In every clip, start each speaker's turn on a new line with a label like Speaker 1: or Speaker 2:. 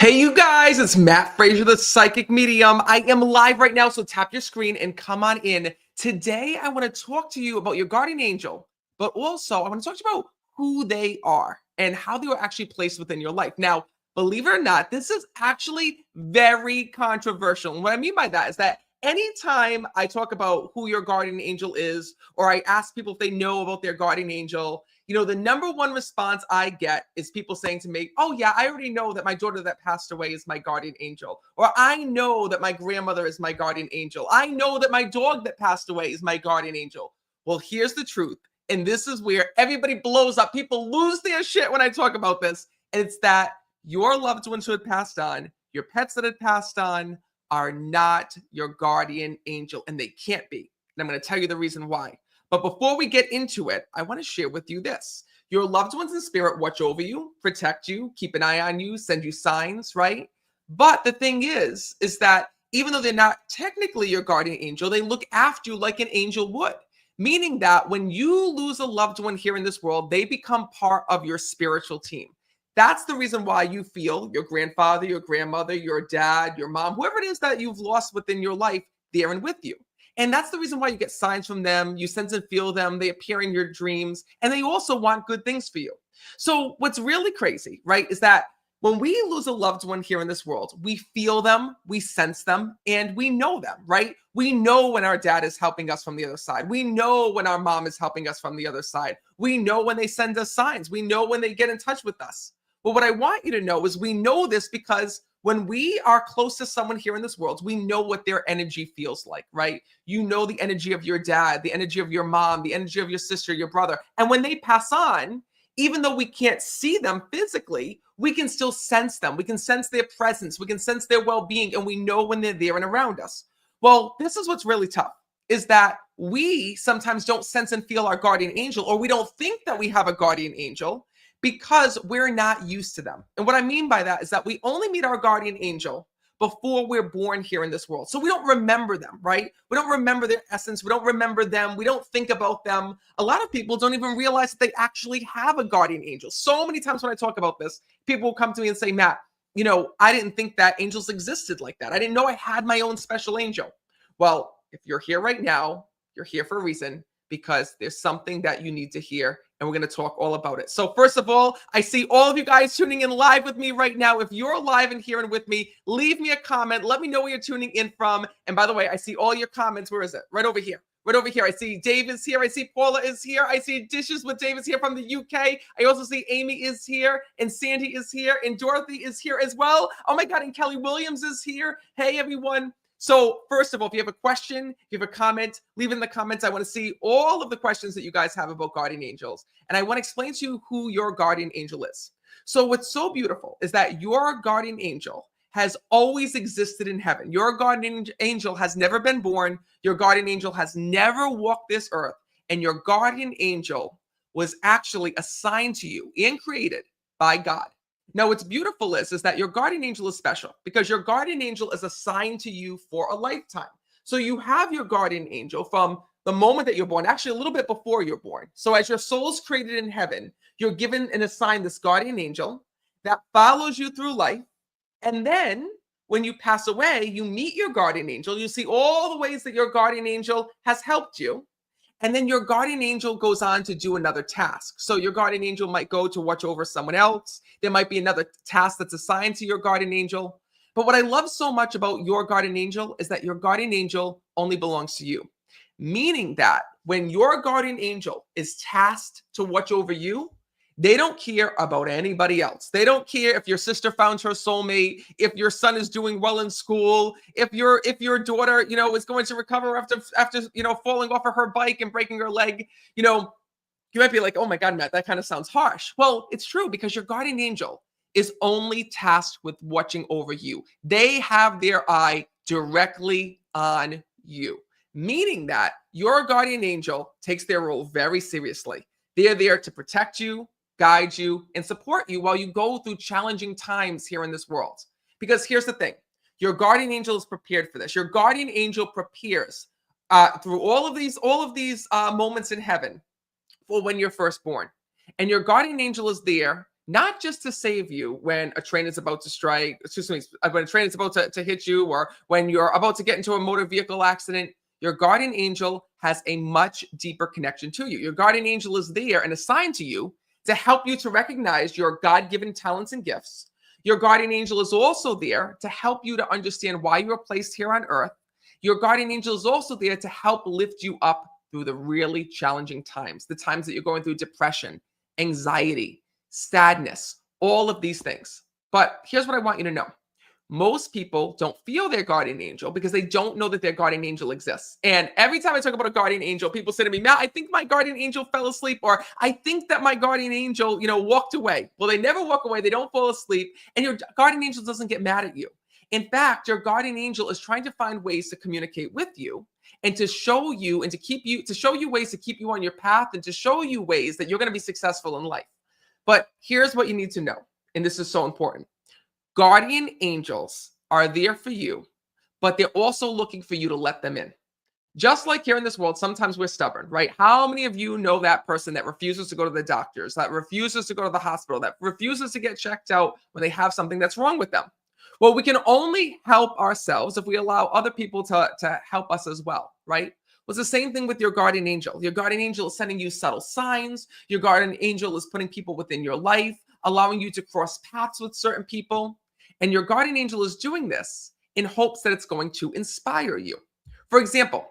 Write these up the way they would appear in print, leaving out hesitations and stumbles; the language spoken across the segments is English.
Speaker 1: Hey, you guys, it's Matt Frazier, the psychic medium. I am live right now, so tap your screen and come on in. Today, I want to talk to you about your guardian angel, but also I want to talk to you about who they are and how they were actually placed within your life. Now, believe it or not, this is actually very controversial. And what I mean by that is that anytime I talk about who your guardian angel is, or I ask people if they know about their guardian angel, the number one response I get is people saying to me, "Oh, yeah, I already know that my daughter that passed away is my guardian angel." Or I know that my grandmother is my guardian angel. I know that my dog that passed away is my guardian angel. Well, here's the truth. And this is where everybody blows up. People lose their shit when I talk about this. And it's that your loved ones who had passed on, your pets that had passed on, are not your guardian angel. And they can't be. And I'm going to tell you the reason why. But before we get into it, I want to share with you this. Your loved ones in spirit watch over you, protect you, keep an eye on you, send you signs, right? But the thing is that even though they're not technically your guardian angel, they look after you like an angel would. Meaning that when you lose a loved one here in this world, they become part of your spiritual team. That's the reason why you feel your grandfather, your grandmother, your dad, your mom, whoever it is that you've lost within your life, there and with you. And that's the reason why you get signs from them. You sense and feel them. They appear in your dreams, and they also want good things for you. So, what's really crazy, right, is that when we lose a loved one here in this world, we feel them, we sense them, and we know them, right? We know when our dad is helping us from the other side. We know when our mom is helping us from the other side. We know when they send us signs. We know when they get in touch with us. But what I want you to know is we know this because when we are close to someone here in this world, we know what their energy feels like, right? You know the energy of your dad, the energy of your mom, the energy of your sister, your brother. And when they pass on, even though we can't see them physically, we can still sense them. We can sense their presence. We can sense their well-being, and we know when they're there and around us. Well, this is what's really tough, is that we sometimes don't sense and feel our guardian angel, or we don't think that we have a guardian angel because we're not used to them. And what I mean by that is that we only meet our guardian angel before we're born here in this world. So we don't remember them, right? We don't remember their essence. We don't remember them. We don't think about them. A lot of people don't even realize that they actually have a guardian angel. So many times when I talk about this, people will come to me and say, "Matt, I didn't think that angels existed like that. I didn't know I had my own special angel." Well, if you're here right now, you're here for a reason, because there's something that you need to hear, and we're going to talk all about it. So first of all, I see all of you guys tuning in live with me right now. If you're live and here and with me, leave me a comment. Let me know where you're tuning in from. And by the way, I see all your comments. Where is it? Right over here. Right over here. I see Dave is here. I see Paula is here. I see Dishes with Dave is here from the UK. I also see Amy is here, and Sandy is here, and Dorothy is here as well. Oh my God, and Kelly Williams is here. Hey, everyone. So first of all, if you have a question, if you have a comment, leave in the comments. I want to see all of the questions that you guys have about guardian angels. And I want to explain to you who your guardian angel is. So what's so beautiful is that your guardian angel has always existed in heaven. Your guardian angel has never been born. Your guardian angel has never walked this earth. And your guardian angel was actually assigned to you and created by God. Now, what's beautiful is that your guardian angel is special because your guardian angel is assigned to you for a lifetime. So you have your guardian angel from the moment that you're born, actually a little bit before you're born. So as your soul's created in heaven, you're given and assigned this guardian angel that follows you through life. And then when you pass away, you meet your guardian angel. You see all the ways that your guardian angel has helped you. And then your guardian angel goes on to do another task. So your guardian angel might go to watch over someone else. There might be another task that's assigned to your guardian angel. But what I love so much about your guardian angel is that your guardian angel only belongs to you. Meaning that when your guardian angel is tasked to watch over you, they don't care about anybody else. They don't care if your sister found her soulmate, if your son is doing well in school, if your daughter, is going to recover after falling off of her bike and breaking her leg. You might be like, "Oh my God, Matt, that kind of sounds harsh." Well, it's true because your guardian angel is only tasked with watching over you. They have their eye directly on you, meaning that your guardian angel takes their role very seriously. They're there to protect you, guide you, and support you while you go through challenging times here in this world. Because here's the thing, your guardian angel is prepared for this. Your guardian angel prepares through all of these moments in heaven for when you're first born. And your guardian angel is there not just to save you when a train is about to strike, excuse me, when a train is about to hit you, or when you're about to get into a motor vehicle accident. Your guardian angel has a much deeper connection to you. Your guardian angel is there and assigned to you to help you to recognize your God given talents and gifts. Your guardian angel is also there to help you to understand why you are placed here on earth. Your guardian angel is also there to help lift you up through the really challenging times, the times that you're going through depression, anxiety, sadness, all of these things. But here's what I want you to know. Most people don't feel their guardian angel because they don't know that their guardian angel exists. And every time I talk about a guardian angel, people say to me, Matt, I think my guardian angel fell asleep, or I think that my guardian angel, walked away. Well, they never walk away. They don't fall asleep. And your guardian angel doesn't get mad at you. In fact, your guardian angel is trying to find ways to communicate with you and to show you and to show you ways to keep you on your path and to show you ways that you're going to be successful in life. But here's what you need to know, and this is so important. Guardian angels are there for you, but they're also looking for you to let them in. Just like here in this world, sometimes we're stubborn, right? How many of you know that person that refuses to go to the doctors, that refuses to go to the hospital, that refuses to get checked out when they have something that's wrong with them? Well, we can only help ourselves if we allow other people to help us as well, right? Well, it's the same thing with your guardian angel. Your guardian angel is sending you subtle signs. Your guardian angel is putting people within your life, allowing you to cross paths with certain people. And your guardian angel is doing this in hopes that it's going to inspire you. For example,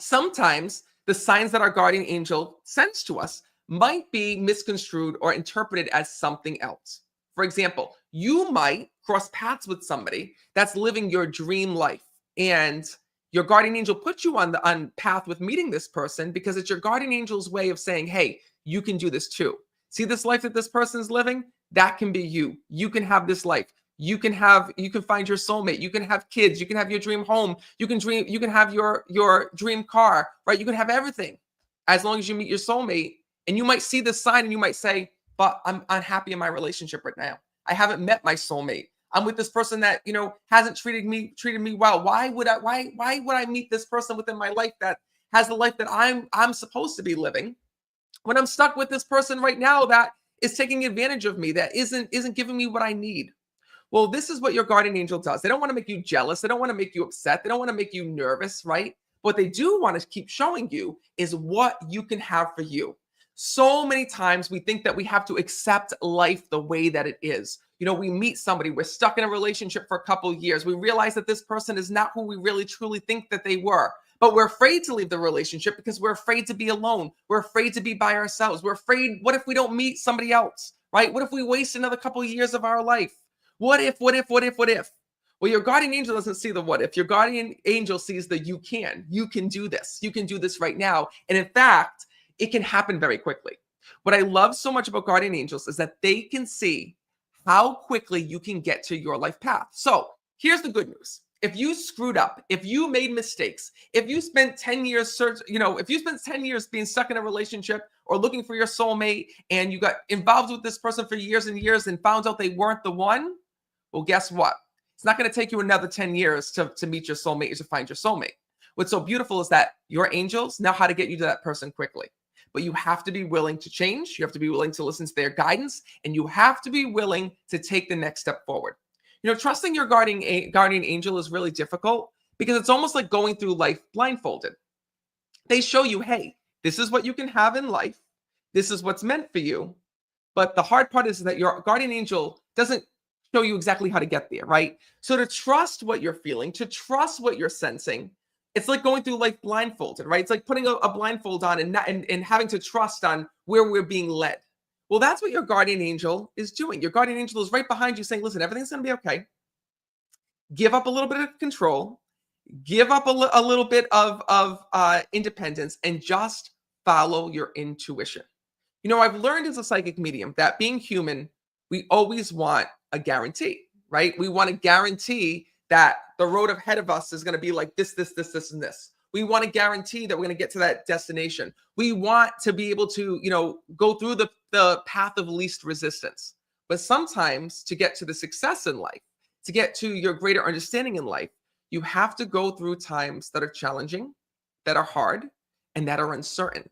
Speaker 1: sometimes the signs that our guardian angel sends to us might be misconstrued or interpreted as something else. For example, you might cross paths with somebody that's living your dream life, and your guardian angel puts you on path with meeting this person because it's your guardian angel's way of saying, hey, you can do this too. See this life that this person's living? That can be you. You can have this life. You can find your soulmate. You can have kids. You can have your dream home. You can have your dream car, right? You can have everything as long as you meet your soulmate. And you might see this sign and you might say, but I'm unhappy in my relationship right now. I haven't met my soulmate. I'm with this person that, hasn't treated me well. Why would I meet this person within my life that has the life that I'm supposed to be living when I'm stuck with this person right now that is taking advantage of me, that isn't giving me what I need? Well, this is what your guardian angel does. They don't want to make you jealous. They don't want to make you upset. They don't want to make you nervous, right? What they do want to keep showing you is what you can have for you. So many times we think that we have to accept life the way that it is. We meet somebody, we're stuck in a relationship for a couple of years. We realize that this person is not who we really truly think that they were. But we're afraid to leave the relationship because we're afraid to be alone. We're afraid to be by ourselves. We're afraid, what if we don't meet somebody else, right? What if we waste another couple of years of our life? What if? Well, your guardian angel doesn't see the what if. Your guardian angel sees the you can do this. You can do this right now. And in fact, it can happen very quickly. What I love so much about guardian angels is that they can see how quickly you can get to your life path. So here's the good news. If you screwed up, if you made mistakes, if you spent 10 years if you spent 10 years being stuck in a relationship or looking for your soulmate and you got involved with this person for years and years and found out they weren't the one, well, guess what? It's not going to take you another 10 years to meet your soulmate or to find your soulmate. What's so beautiful is that your angels know how to get you to that person quickly. But you have to be willing to change. You have to be willing to listen to their guidance, and you have to be willing to take the next step forward. Trusting your guardian angel is really difficult because it's almost like going through life blindfolded. They show you, hey, this is what you can have in life. This is what's meant for you. But the hard part is that your guardian angel doesn't show you exactly how to get there, right? So to trust what you're feeling, to trust what you're sensing, it's like going through life blindfolded, right? It's like putting a blindfold on and having to trust on where we're being led. Well, that's what your guardian angel is doing. Your guardian angel is right behind you saying, listen, everything's going to be okay. Give up a little bit of control. Give up a little bit of independence and just follow your intuition. I've learned as a psychic medium that being human, we always want a guarantee, right? We want to guarantee that the road ahead of us is going to be like this, and this. We want to guarantee that we're going to get to that destination. We want to be able to, go through the path of least resistance. But sometimes to get to the success in life, to get to your greater understanding in life, you have to go through times that are challenging, that are hard, and that are uncertain.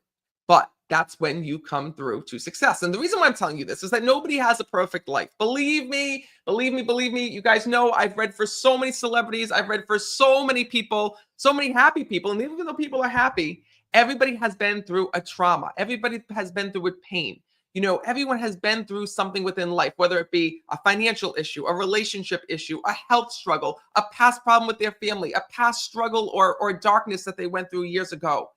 Speaker 1: But that's when you come through to success. And the reason why I'm telling you this is that nobody has a perfect life. Believe me, believe me, believe me. You guys know I've read for so many celebrities. I've read for so many people, so many happy people. And even though people are happy, everybody has been through a trauma. Everybody has been through a pain. You know, everyone has been through something within life, whether it be a financial issue, a relationship issue, a health struggle, a past problem with their family, a past struggle or darkness that they went through years ago.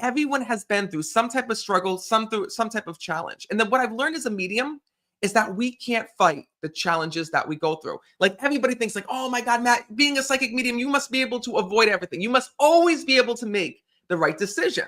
Speaker 1: Everyone has been through some type of struggle, some type of challenge. And then what I've learned as a medium is that we can't fight the challenges that we go through. Like everybody thinks like, oh my God, Matt, being a psychic medium, you must be able to avoid everything. You must always be able to make the right decision.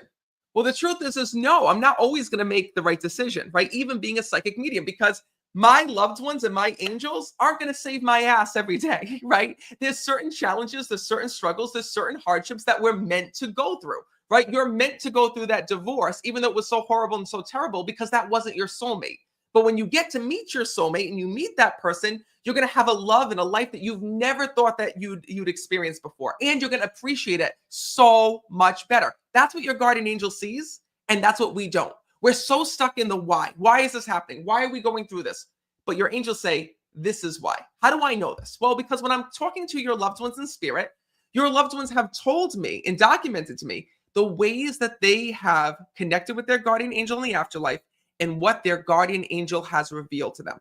Speaker 1: Well, the truth is no, I'm not always going to make the right decision, right? Even being a psychic medium, because my loved ones and my angels aren't going to save my ass every day, right? There's certain challenges, there's certain struggles, there's certain hardships that we're meant to go through, right? You're meant to go through that divorce, even though it was so horrible and so terrible, because that wasn't your soulmate. But when you get to meet your soulmate and you meet that person, you're going to have a love and a life that you've never thought that you'd experience before. And you're going to appreciate it so much better. That's what your guardian angel sees. And that's what we don't. We're so stuck in the why. Why is this happening? Why are we going through this? But your angels say, this is why. How do I know this? Well, because when I'm talking to your loved ones in spirit, your loved ones have told me and documented to me the ways that they have connected with their guardian angel in the afterlife and what their guardian angel has revealed to them.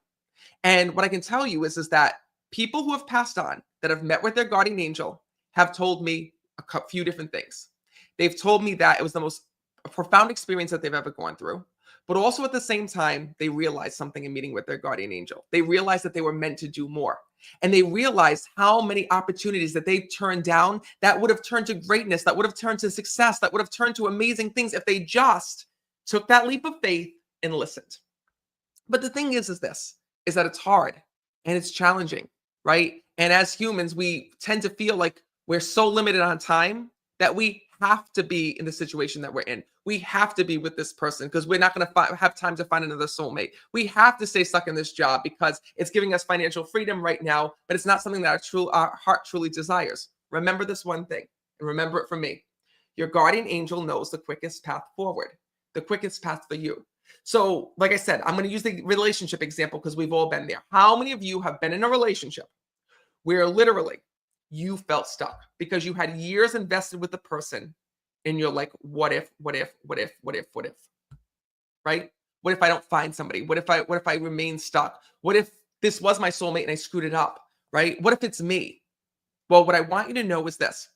Speaker 1: And what I can tell you is that people who have passed on that have met with their guardian angel have told me a few different things. They've told me that it was the most profound experience that they've ever gone through. But also at the same time, they realized something in meeting with their guardian angel. They realized that they were meant to do more. And they realized how many opportunities that they turned down that would have turned to greatness, that would have turned to success, that would have turned to amazing things if they just took that leap of faith and listened. But the thing is this, is that it's hard and it's challenging, right? And as humans, we tend to feel like we're so limited on time that we have to be in the situation that we're in. We have to be with this person because we're not going to have time to find another soulmate. We have to stay stuck in this job because it's giving us financial freedom right now, but it's not something that our heart truly desires. Remember this one thing, and remember it from me. Your guardian angel knows the quickest path forward, the quickest path for you. So, like I said, I'm going to use the relationship example because we've all been there. How many of you have been in a relationship where literally you felt stuck because you had years invested with the person and you're like, what if, right? What if I don't find somebody? What if I remain stuck? What if this was my soulmate and I screwed it up, right? What if it's me? Well, what I want you to know is this.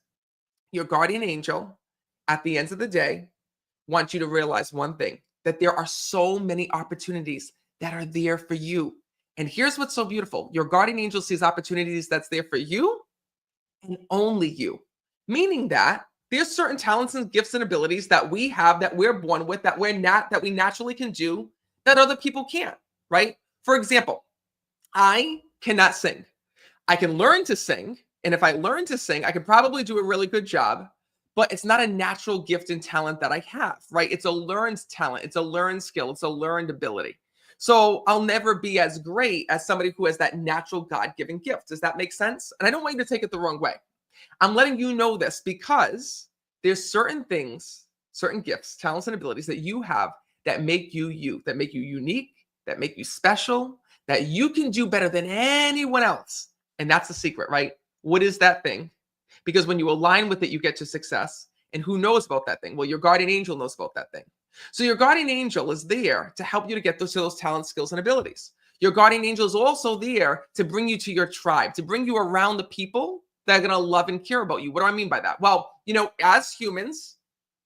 Speaker 1: Your guardian angel, at the end of the day, wants you to realize one thing, that there are so many opportunities that are there for you. And here's what's so beautiful. Your guardian angel sees opportunities that's there for you and only you. Meaning that there's certain talents and gifts and abilities that we have, that we're born with, that we naturally can do, that other people can't, right? For example, I cannot sing. I can learn to sing. And if I learn to sing, I could probably do a really good job, but it's not a natural gift and talent that I have, right? It's a learned talent. It's a learned skill. It's a learned ability. So I'll never be as great as somebody who has that natural God-given gift. Does that make sense? And I don't want you to take it the wrong way. I'm letting you know this because there's certain things, certain gifts, talents, and abilities that you have that make you, that make you unique, that make you special, that you can do better than anyone else. And that's the secret, right? What is that thing? Because when you align with it, you get to success. And who knows about that thing? Well, your guardian angel knows about that thing. So your guardian angel is there to help you to get those talents, skills, and abilities. Your guardian angel is also there to bring you to your tribe, to bring you around the people that are going to love and care about you. What do I mean by that? Well, as humans,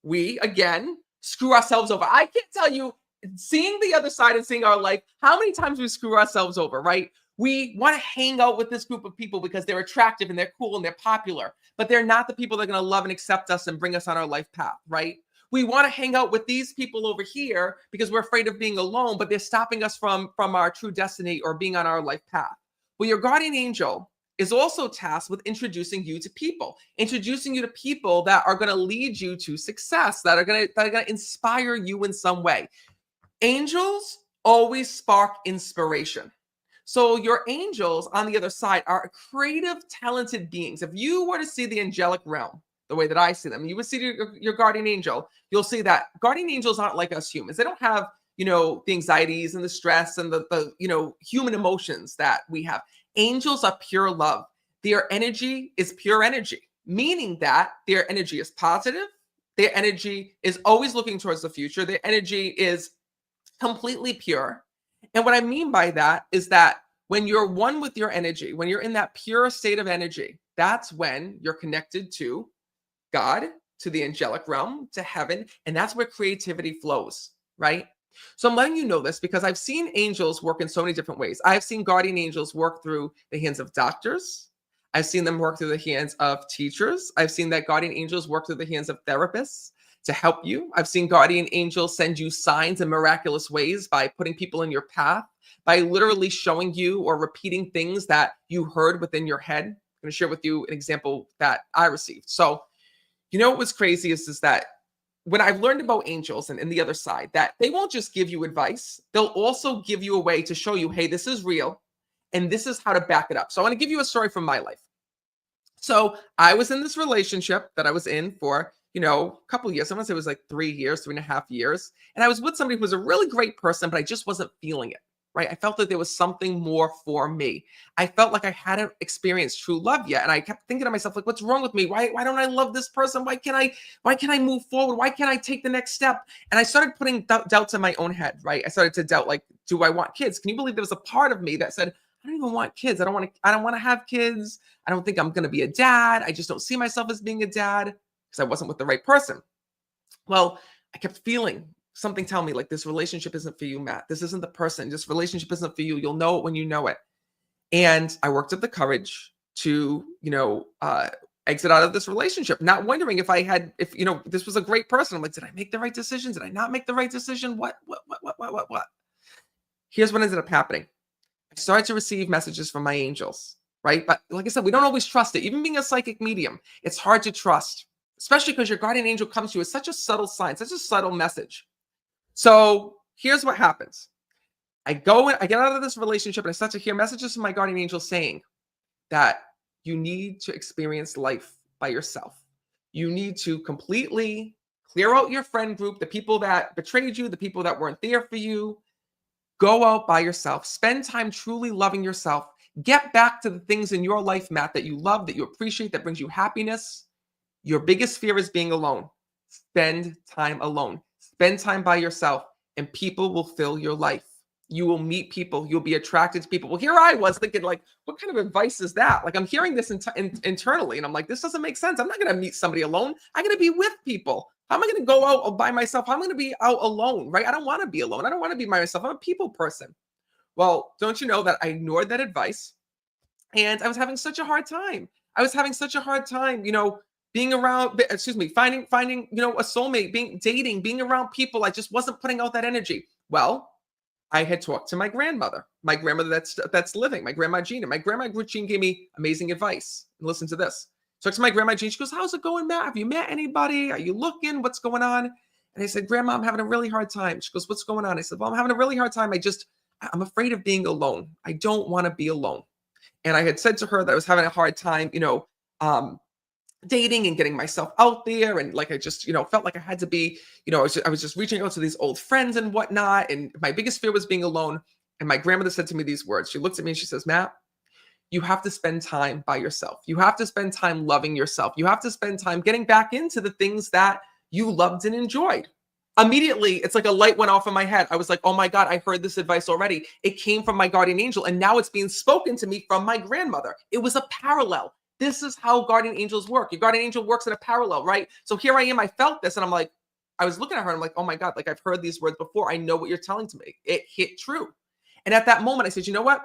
Speaker 1: we, again, screw ourselves over. I can't tell you, seeing the other side and seeing our life, how many times we screw ourselves over, right? We want to hang out with this group of people because they're attractive and they're cool and they're popular, but they're not the people that are going to love and accept us and bring us on our life path, right? We want to hang out with these people over here because we're afraid of being alone, but they're stopping us from our true destiny or being on our life path. Well, your guardian angel is also tasked with introducing you to people that are going to lead you to success, that are going to inspire you in some way. Angels always spark inspiration. So your angels on the other side are creative, talented beings. If you were to see the angelic realm, the way that I see them. You would see your guardian angel. You'll see that guardian angels aren't like us humans. They don't have, the anxieties and the stress and the human emotions that we have. Angels are pure love. Their energy is pure energy, meaning that their energy is positive. Their energy is always looking towards the future. Their energy is completely pure. And what I mean by that is that when you're one with your energy, when you're in that pure state of energy, that's when you're connected to God, to the angelic realm, to heaven, and that's where creativity flows, right? So I'm letting you know this because I've seen angels work in so many different ways. I've seen guardian angels work through the hands of doctors. I've seen them work through the hands of teachers. I've seen that guardian angels work through the hands of therapists to help you. I've seen guardian angels send you signs in miraculous ways by putting people in your path, by literally showing you or repeating things that you heard within your head. I'm going to share with you an example that I received. So, what was crazy is that when I've learned about angels and the other side, that they won't just give you advice, they'll also give you a way to show you, hey, this is real and this is how to back it up. So I want to give you a story from my life. So I was in this relationship that I was in for, a couple of years. I want to say it was like 3 years, 3.5 years. And I was with somebody who was a really great person, but I just wasn't feeling it, right? I felt that there was something more for me. I felt like I hadn't experienced true love yet. And I kept thinking to myself, like, what's wrong with me? Why don't I love this person? Why can't I move forward? Why can't I take the next step? And I started putting doubts in my own head, right? I started to doubt, like, do I want kids? Can you believe there was a part of me that said, I don't even want kids. I don't want to have kids. I don't think I'm going to be a dad. I just don't see myself as being a dad because I wasn't with the right person. Well, I kept feeling something tell me, like, this relationship isn't for you, Matt. This isn't the person. This relationship isn't for you. You'll know it when you know it. And I worked up the courage to, exit out of this relationship, not wondering if this was a great person. I'm like, did I make the right decision? Did I not make the right decision? What? Here's what ended up happening. I started to receive messages from my angels, right? But like I said, we don't always trust it. Even being a psychic medium, it's hard to trust, especially because your guardian angel comes to you with such a subtle sign, such a subtle message. So here's what happens. I get out of this relationship and I start to hear messages from my guardian angel saying that you need to experience life by yourself. You need to completely clear out your friend group, the people that betrayed you, the people that weren't there for you. Go out by yourself. Spend time truly loving yourself. Get back to the things in your life, Matt, that you love, that you appreciate, that brings you happiness. Your biggest fear is being alone. Spend time alone. Spend time by yourself, and people will fill your life. You will meet people. You'll be attracted to people. Well, here I was thinking, like, what kind of advice is that? Like, I'm hearing this internally, and I'm like, this doesn't make sense. I'm not going to meet somebody alone. I'm going to be with people. How am I going to go out by myself? I'm going to be out alone, right? I don't want to be alone. I don't want to be by myself. I'm a people person. Well, don't you know that I ignored that advice, and I was having such a hard time. Being around, finding, a soulmate, dating, around people. I just wasn't putting out that energy. Well, I had talked to my grandmother that's living, my grandma Jean. And my grandma Jean gave me amazing advice. And listen to this. Talked to my grandma Jean. She goes, how's it going, Matt? Have you met anybody? Are you looking? What's going on? And I said, Grandma, I'm having a really hard time. She goes, what's going on? I said, well, I'm having a really hard time. I'm afraid of being alone. I don't want to be alone. And I had said to her that I was having a hard time, dating and getting myself out there. And like, I just, felt like I had to be, I was just reaching out to these old friends and whatnot. And my biggest fear was being alone. And my grandmother said to me these words. She looks at me and she says, Matt, you have to spend time by yourself. You have to spend time loving yourself. You have to spend time getting back into the things that you loved and enjoyed. Immediately, it's like a light went off in my head. I was like, oh my God, I heard this advice already. It came from my guardian angel, and now it's being spoken to me from my grandmother. It was a parallel. This is how guardian angels work. Your guardian angel works in a parallel, right? So here I am. I felt this, and I'm like, I was looking at her, and I'm like, oh my God, like, I've heard these words before. I know what you're telling to me. It hit true. And at that moment, I said, you know what?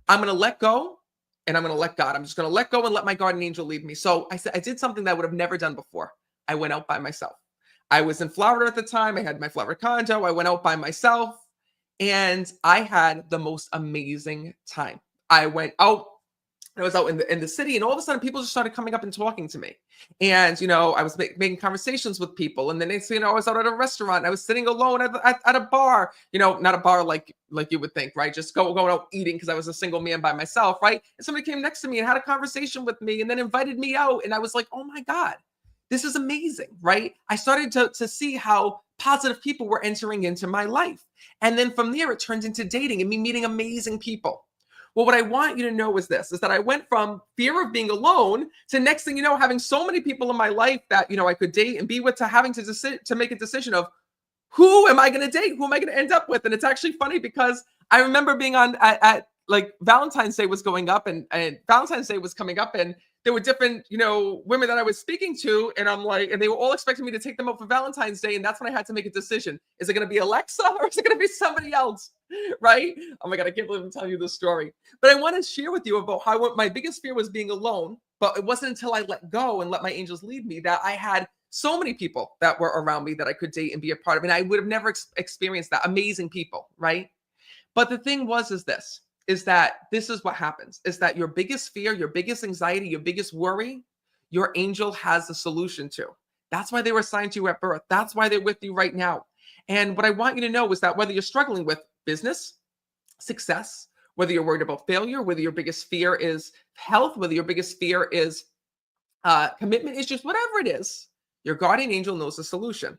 Speaker 1: I'm going to let go, and I'm going to let God. I'm just going to let go and let my guardian angel lead me. So I said, I did something that I would have never done before. I went out by myself. I was in Florida at the time. I had my Florida condo. I went out by myself, and I had the most amazing time. I went out. I was out in the city, and all of a sudden, people just started coming up and talking to me. And I was making conversations with people. And then next thing you know, I was out at a restaurant. I was sitting alone at a bar. Not a bar like you would think, right? Just going out eating because I was a single man by myself, right? And somebody came next to me and had a conversation with me, and then invited me out. And I was like, oh my God, This is amazing, right? I started to see how positive people were entering into my life. And then from there, it turned into dating and me meeting amazing people. Well, what I want you to know is this, is that I went from fear of being alone to next thing you know, having so many people in my life that, I could date and be with, to having to make a decision of who am I going to date? Who am I going to end up with? And it's actually funny because I remember being on at like Valentine's Day was going up and Valentine's Day was coming up and there were different, women that I was speaking to. And I'm like, and they were all expecting me to take them out for Valentine's Day. And that's when I had to make a decision. Is it going to be Alexa or is it going to be somebody else? Right? Oh my God, I can't believe I'm telling you this story. But I want to share with you about how my biggest fear was being alone. But it wasn't until I let go and let my angels lead me that I had so many people that were around me that I could date and be a part of. And I would have never experienced that. Amazing people, right? But the thing is that this is what happens, is that your biggest fear, your biggest anxiety, your biggest worry, your angel has a solution to. That's why they were assigned to you at birth. That's why they're with you right now. And what I want you to know is that whether you're struggling with business, success, whether you're worried about failure, whether your biggest fear is health, whether your biggest fear is commitment issues, whatever it is, your guardian angel knows the solution.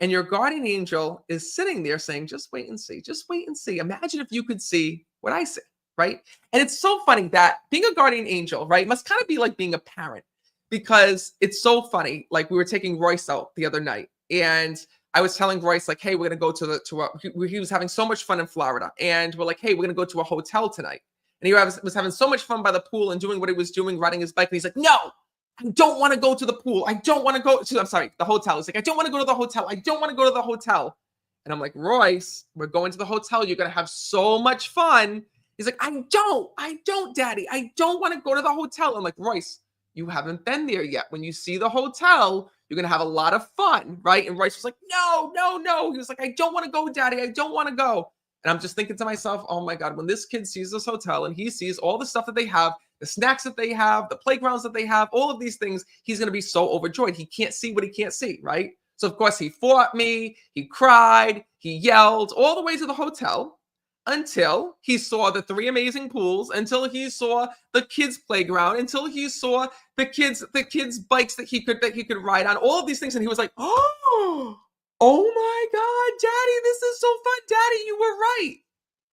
Speaker 1: And your guardian angel is sitting there saying, just wait and see, just wait and see. Imagine if you could see what I see, right? And it's so funny that being a guardian angel, right, must kind of be like being a parent, because it's so funny. Like we were taking Royce out the other night and I was telling Royce, like, hey, we're going to go he was having so much fun in Florida. And we're like, hey, we're going to go to a hotel tonight. And he was having so much fun by the pool and doing what he was doing, riding his bike. And he's like, no, I don't want to go to the pool. I don't want to go to, I'm sorry, the hotel. He's like, I don't want to go to the hotel. I don't want to go to the hotel. And I'm like, Royce, we're going to the hotel. You're going to have so much fun. He's like, I don't, Daddy. I don't want to go to the hotel. I'm like, Royce, you haven't been there yet. When you see the hotel, you're going to have a lot of fun, right? And Royce was like, no, no, no. He was like, I don't want to go, Daddy. I don't want to go. And I'm just thinking to myself, oh my God, when this kid sees this hotel and he sees all the stuff that they have, the snacks that they have, the playgrounds that they have, all of these things, he's going to be so overjoyed. He can't see what he can't see, right? So of course he fought me, he cried, he yelled all the way to the hotel until he saw the 3 amazing pools, until he saw the kids' playground, until he saw the kids' bikes that he could ride on, all of these things. And he was like, oh my God, Daddy, this is so fun. Daddy, you were right.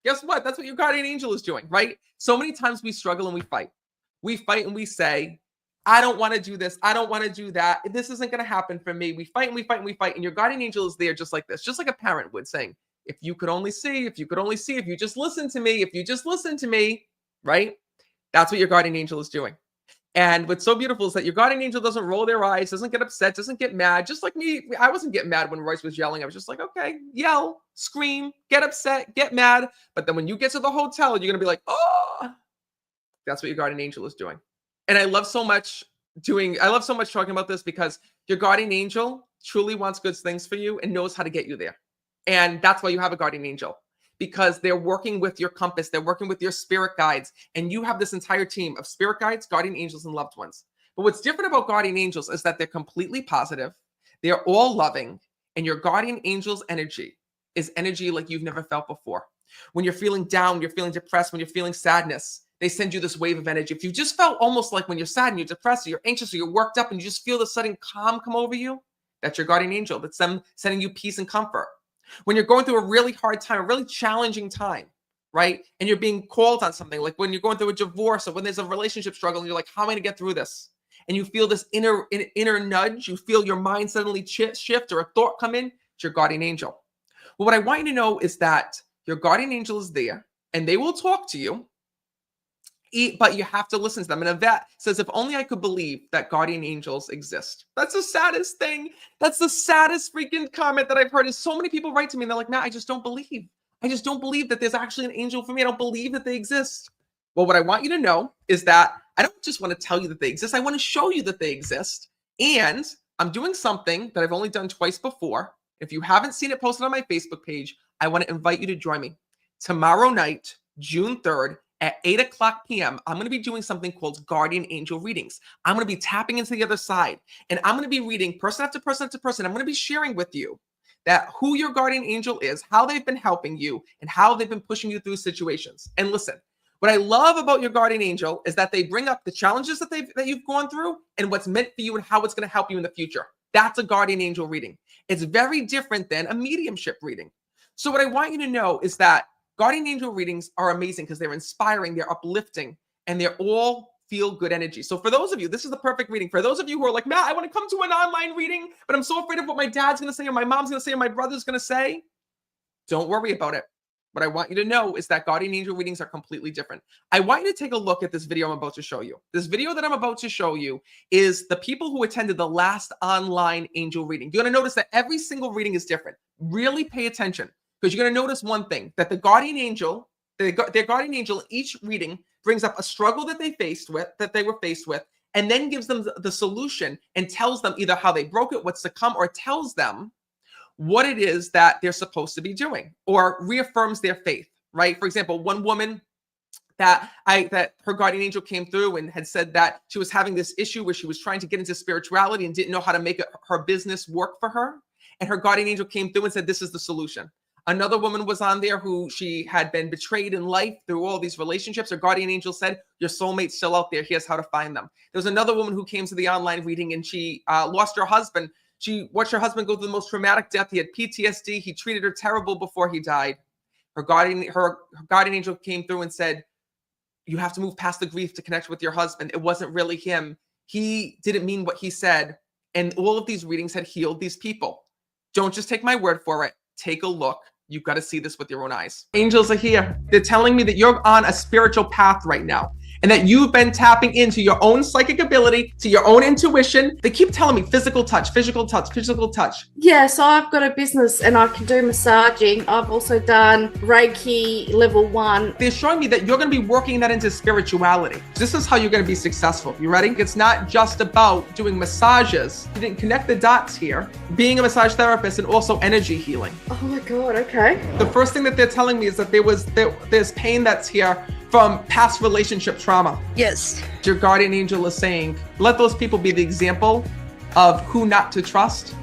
Speaker 1: Guess what? That's what your guardian angel is doing, right? So many times we struggle and we fight. We fight and we say, I don't want to do this. I don't want to do that. This isn't going to happen for me. We fight and we fight and we fight. And your guardian angel is there just like this, just like a parent would, saying, if you could only see, if you could only see, if you just listen to me, if you just listen to me, right? That's what your guardian angel is doing. And what's so beautiful is that your guardian angel doesn't roll their eyes, doesn't get upset, doesn't get mad. Just like me, I wasn't getting mad when Royce was yelling. I was just like, okay, yell, scream, get upset, get mad. But then when you get to the hotel, you're going to be like, oh, that's what your guardian angel is doing. And I love so much talking about this, because your guardian angel truly wants good things for you and knows how to get you there. And that's why you have a guardian angel, because they're working with your compass. They're working with your spirit guides. And you have this entire team of spirit guides, guardian angels, and loved ones. But what's different about guardian angels is that they're completely positive. They're all loving. And your guardian angel's energy is energy like you've never felt before. When you're feeling down, you're feeling depressed, when you're feeling sadness, they send you this wave of energy. If you just felt almost like when you're sad and you're depressed or you're anxious or you're worked up and you just feel the sudden calm come over you, that's your guardian angel. That's them sending you peace and comfort. When you're going through a really hard time, a really challenging time, right? And you're being called on something, like when you're going through a divorce or when there's a relationship struggle and you're like, how am I going to get through this? And you feel this inner nudge, you feel your mind suddenly shift or a thought come in, it's your guardian angel. Well, what I want you to know is that your guardian angel is there and they will talk to you, but you have to listen to them. And Yvette says, if only I could believe that guardian angels exist. That's the saddest thing. That's the saddest freaking comment that I've heard, is so many people write to me and they're like, Matt, I just don't believe. I just don't believe that there's actually an angel for me. I don't believe that they exist. Well, what I want you to know is that I don't just want to tell you that they exist. I want to show you that they exist. And I'm doing something that I've only done twice before. If you haven't seen it posted on my Facebook page, I want to invite you to join me. Tomorrow night, June 3rd, at 8:00 p.m., I'm going to be doing something called Guardian Angel Readings. I'm going to be tapping into the other side, and I'm going to be reading person after person after person. I'm going to be sharing with you that who your guardian angel is, how they've been helping you, and how they've been pushing you through situations. And listen, What I love about your guardian angel is that they bring up the challenges that you've gone through and what's meant for you and how it's going to help you in the future. That's a guardian angel reading. It's very different than a mediumship reading. So what I want you to know is that guardian angel readings are amazing because they're inspiring, they're uplifting, and they're all feel good energy. So for those of you, this is the perfect reading. For those of you who are like, Matt, I want to come to an online reading, but I'm so afraid of what my dad's going to say or my mom's going to say or my brother's going to say. Don't worry about it. What I want you to know is that guardian angel readings are completely different. I want you to take a look at this video I'm about to show you. This video that I'm about to show you is the people who attended the last online angel reading. You're going to notice that every single reading is different. Really pay attention because you're going to notice one thing, that their guardian angel in each reading brings up a struggle that they were faced with, and then gives them the solution and tells them either how they broke it, what's to come, or tells them what it is that they're supposed to be doing, or reaffirms their faith, right? For example, one woman that her guardian angel came through and had said that she was having this issue where she was trying to get into spirituality and didn't know how to make her business work for her. And her guardian angel came through and said, this is the solution. Another woman was on there who she had been betrayed in life through all these relationships. Her guardian angel said, your soulmate's still out there. Here's how to find them. There was another woman who came to the online reading and she lost her husband. She watched her husband go through the most traumatic death. He had PTSD. He treated her terrible before he died. Her guardian angel came through and said, you have to move past the grief to connect with your husband. It wasn't really him. He didn't mean what he said. And all of these readings had healed these people. Don't just take my word for it. Take a look. You've got to see this with your own eyes. Angels are here. They're telling me that you're on a spiritual path right now and that you've been tapping into your own psychic ability, to your own intuition. They keep telling me physical touch, physical touch, physical touch.
Speaker 2: Yeah, so I've got a business and I can do massaging. I've also done Reiki level 1.
Speaker 1: They're showing me that you're going to be working that into spirituality. This is how you're going to be successful. You ready? It's not just about doing massages. You didn't connect the dots here. Being a massage therapist and also energy healing.
Speaker 2: Oh my God, okay.
Speaker 1: The first thing that they're telling me is that there's pain that's here from past relationship trauma.
Speaker 3: Yes.
Speaker 1: Your guardian angel is saying, let those people be the example of who not to trust,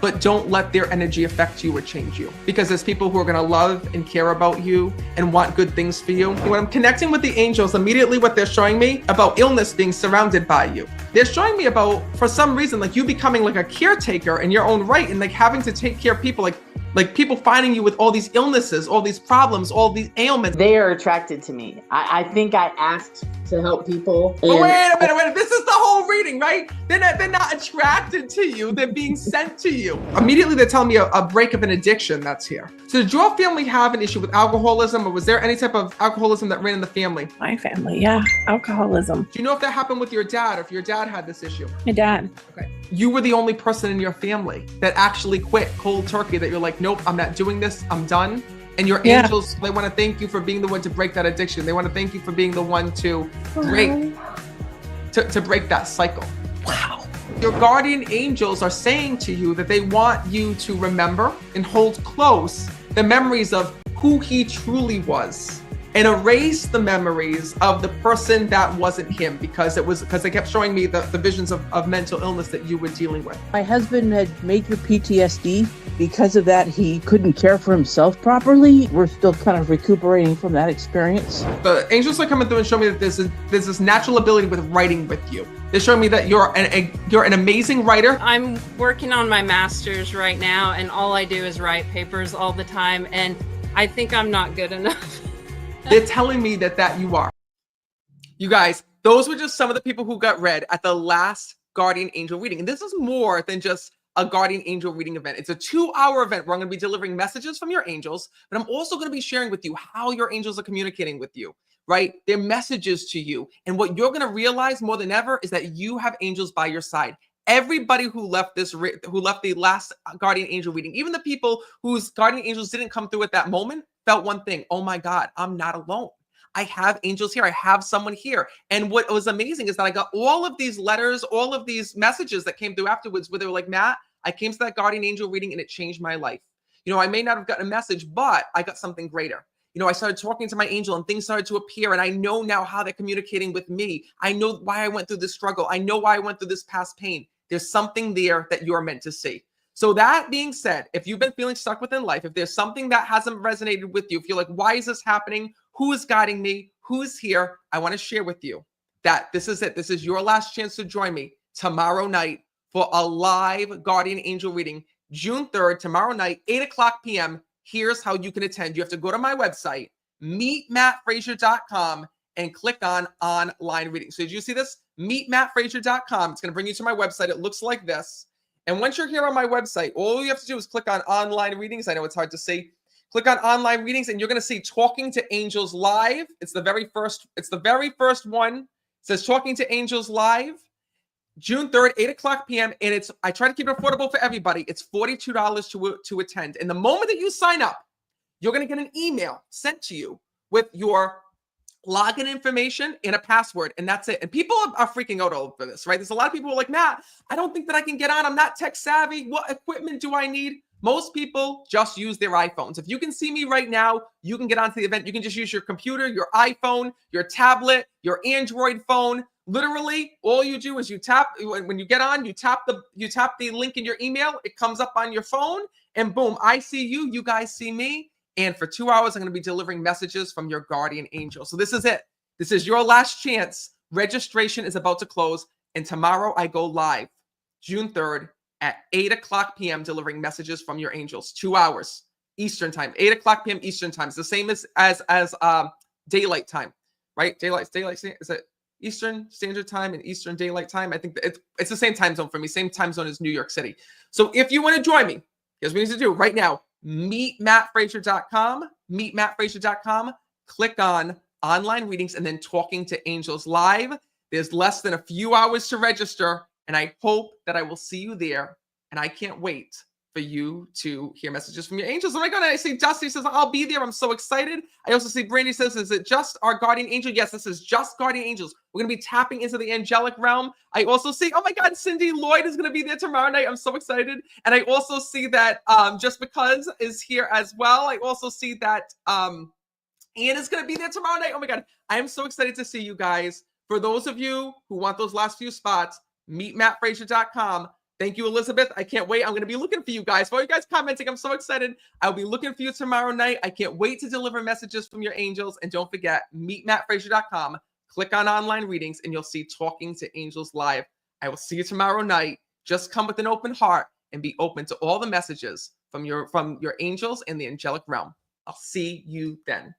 Speaker 1: but don't let their energy affect you or change you. Because there's people who are going to love and care about you and want good things for you. When I'm connecting with the angels, immediately what they're showing me about illness being surrounded by you. They're showing me about, for some reason, like you becoming like a caretaker in your own right and like having to take care of people, like people finding you with all these illnesses, all these problems, all these ailments.
Speaker 4: They are attracted to me. I think I asked to help people.
Speaker 1: Oh, wait a minute. This is the whole reading, right? They're not attracted to you. They're being sent to you. Immediately, they're telling me a break of an addiction that's here. So did your family have an issue with alcoholism, or was there any type of alcoholism that ran in the family?
Speaker 3: My family, yeah. Alcoholism.
Speaker 1: Do you know if that happened with your dad, or if your dad had this issue?
Speaker 3: My dad.
Speaker 1: Okay. You were the only person in your family that actually quit cold turkey, that you're like, nope, I'm not doing this. I'm done. And your angels, they want to thank you for being the one to break that addiction. They want to thank you for being the one to break that cycle.
Speaker 3: Wow.
Speaker 1: Your guardian angels are saying to you that they want you to remember and hold close the memories of who he truly was, and erase the memories of the person that wasn't him, because they kept showing me the visions of mental illness that you were dealing with.
Speaker 5: My husband had major PTSD. Because of that, he couldn't care for himself properly. We're still kind of recuperating from that experience.
Speaker 1: The angels are coming through and showing me that there's this natural ability with writing with you. They're showing me that you're an amazing writer.
Speaker 6: I'm working on my master's right now, and all I do is write papers all the time, and I think I'm not good enough.
Speaker 1: They're telling me that you are. You guys, those were just some of the people who got read at the last guardian angel reading. And this is more than just a guardian angel reading event. It's a 2-hour event where I'm going to be delivering messages from your angels, but I'm also going to be sharing with you how your angels are communicating with you, right? Their messages to you. And what you're going to realize more than ever is that you have angels by your side. Everybody who left the last guardian angel reading, even the people whose guardian angels didn't come through at that moment, felt one thing: oh my God, I'm not alone. I have angels here. I have someone here. And what was amazing is that I got all of these letters, all of these messages that came through afterwards where they were like, Matt, I came to that guardian angel reading and it changed my life. You know, I may not have gotten a message, but I got something greater. You know, I started talking to my angel and things started to appear, and I know now how they're communicating with me. I know why I went through this struggle. I know why I went through this past pain. There's something there that you're meant to see. So that being said, if you've been feeling stuck within life, if there's something that hasn't resonated with you, if you're like, why is this happening? Who is guiding me? who's here, I want to share with you that this is it. This is your last chance to join me tomorrow night for a live guardian angel reading, June 3rd, tomorrow night, 8:00 p.m. Here's how you can attend. You have to go to my website, meetmattfrazier.com, and click on online reading. So did you see this? Meetmattfrazier.com. It's going to bring you to my website. It looks like this. And once you're here on my website, all you have to do is click on online readings. I know it's hard to see. Click on online readings, and you're going to see Talking to Angels Live. It's the very first one. It says Talking to Angels Live, June 3rd, 8:00 p.m. And I try to keep it affordable for everybody. It's $42 to attend. And the moment that you sign up, you're going to get an email sent to you with your login information and a password, and that's it. And people are freaking out over this, right? There's a lot of people who are like, Matt, I don't think that I can get on. I'm not tech savvy. What equipment do I need? Most people just use their iPhones. If you can see me right now, you can get onto the event. You can just use your computer, your iPhone, your tablet, your Android phone. Literally, all you do is you tap, when you get on, you tap the link in your email. It comes up on your phone, and boom, I see you. You guys see me. And for 2 hours, I'm going to be delivering messages from your guardian angel. So this is it. This is your last chance. Registration is about to close. And tomorrow I go live, June 3rd at 8:00 p.m. delivering messages from your angels. 2 hours Eastern time, 8:00 p.m. Eastern time. It's the same as daylight time, right? Daylight, is it Eastern Standard Time and Eastern Daylight Time? I think it's the same time zone for me, same time zone as New York City. So if you want to join me, here's what you need to do right now. Meetmattfrazier.com, click on online readings, and then Talking to Angels Live. There's less than a few hours to register, and I hope that I will see you there. And I can't wait for you to hear messages from your angels. Oh my God, I see Dusty says, I'll be there. I'm so excited. I also see Brandy says, is it just our guardian angel? Yes, this is just guardian angels. We're going to be tapping into the angelic realm. I also see, oh my God, Cindy Lloyd is going to be there tomorrow night. I'm so excited. And I also see that Just Because is here as well. I also see that Ian is going to be there tomorrow night. Oh my God, I am so excited to see you guys. For those of you who want those last few spots, meetmattfrazier.com. Thank you, Elizabeth. I can't wait. I'm going to be looking for you guys. For all you guys commenting, I'm so excited. I'll be looking for you tomorrow night. I can't wait to deliver messages from your angels. And don't forget, meetmattfrazier.com. Click on online readings, and you'll see Talking to Angels Live. I will see you tomorrow night. Just come with an open heart and be open to all the messages from your angels and the angelic realm. I'll see you then.